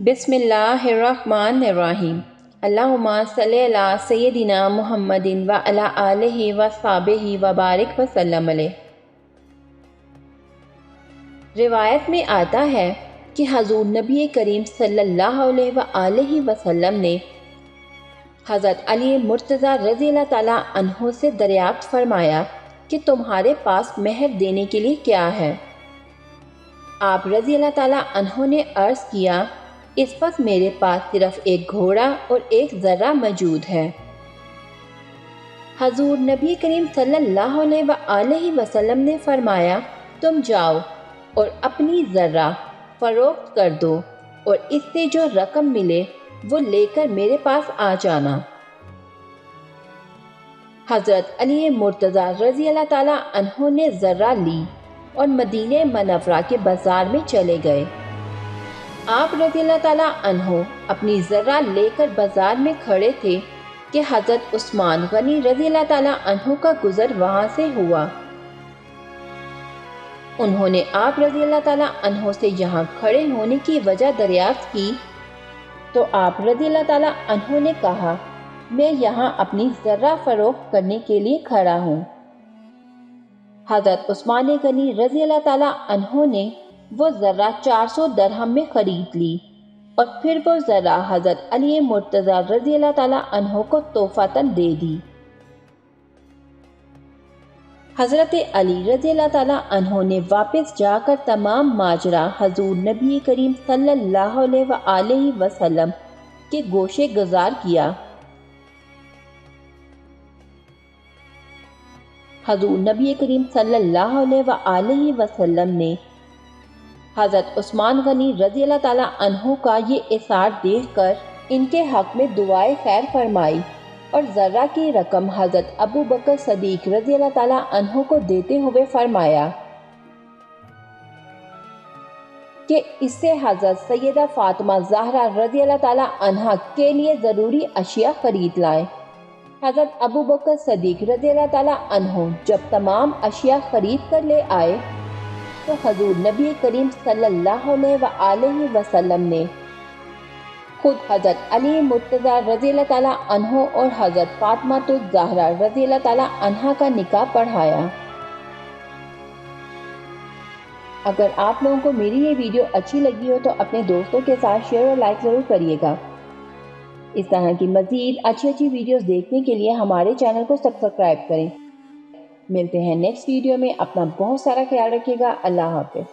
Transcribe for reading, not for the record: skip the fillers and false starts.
بسم اللہ الرحمن الرحیم۔ اللہم صلی علی سیدنا محمد وعلی آلہ وصحبہ وبارک وسلم علیہ۔ روایت میں آتا ہے کہ حضور نبی کریم صلی اللہ علیہ وآلہ وسلم نے حضرت علی مرتضیٰ رضی اللہ تعالیٰ عنہ سے دریافت فرمایا کہ تمہارے پاس مہر دینے کے لیے کیا ہے؟ آپ رضی اللہ تعالیٰ عنہ نے عرض کیا، اس وقت میرے پاس صرف ایک گھوڑا اور ایک ذرہ موجود ہے۔ حضور نبی کریم صلی اللہ علیہ وآلہ وسلم نے فرمایا، تم جاؤ اور اپنی ذرہ فروخت کر دو اور اس سے جو رقم ملے وہ لے کر میرے پاس آ جانا۔ حضرت علی مرتضیٰ رضی اللہ تعالیٰ عنہ نے ذرہ لی اور مدینہ منورہ کے بازار میں چلے گئے۔ آپ رضی اللہ تعالیٰ عنہ اپنی ذرہ لے کر بازار میں کھڑے تھے کہ حضرت عثمان غنی رضی اللہ تعالیٰ عنہ کا گزر وہاں سے ہوا۔ انہوں نے آپ رضی اللہ تعالیٰ عنہ سے یہاں کھڑے ہونے کی وجہ دریافت کی تو آپ رضی اللہ تعالیٰ عنہ نے کہا، میں یہاں اپنی ذرہ فروخت کرنے کے لیے کھڑا ہوں۔ حضرت عثمان غنی رضی اللہ تعالیٰ عنہ نے وہ ذرہ 400 درہم میں خرید لی اور پھر وہ ذرہ حضرت علی مرتضیٰ رضی اللہ تعالیٰ عنہ کو تحفۃً دے دی۔ حضرت علی رضی اللہ تعالیٰ عنہ نے واپس جا کر تمام ماجرا حضور نبی کریم صلی اللہ علیہ وآلہ وسلم کے گوشے گزار کیا۔ حضور نبی کریم صلی اللہ علیہ وآلہ وسلم نے حضرت عثمان غنی رضی اللہ تعالیٰ عنہ کا یہ اثار دیکھ کر ان کے حق میں دعائے خیر فرمائی اور ذرہ کی رقم حضرت ابو بکر صدیق رضی اللہ تعالیٰ عنہ کو دیتے ہوئے فرمایا کہ اس سے حضرت سیدہ فاطمہ زہرا رضی اللہ تعالیٰ عنہ کے لیے ضروری اشیاء خرید لائیں۔ حضرت ابو بکر صدیق رضی اللہ تعالیٰ عنہ جب تمام اشیاء خرید کر لے آئے تو حضور نبی کریم صلی اللہ علیہ وآلہ وسلم نے خود حضرت علی مرتضیٰ رضی اللہ تعالیٰ عنہ اور حضرت فاطمہ الزہرا رضی اللہ تعالیٰ عنہ کا نکاح پڑھایا۔ اگر آپ لوگوں کو میری یہ ویڈیو اچھی لگی ہو تو اپنے دوستوں کے ساتھ شیئر اور لائک ضرور کریے گا۔ اس طرح کی مزید اچھی ویڈیوز دیکھنے کے لیے ہمارے چینل کو سبسکرائب کریں۔ ملتے ہیں نیکسٹ ویڈیو میں، اپنا بہت سارا خیال رکھیے گا۔ اللہ حافظ۔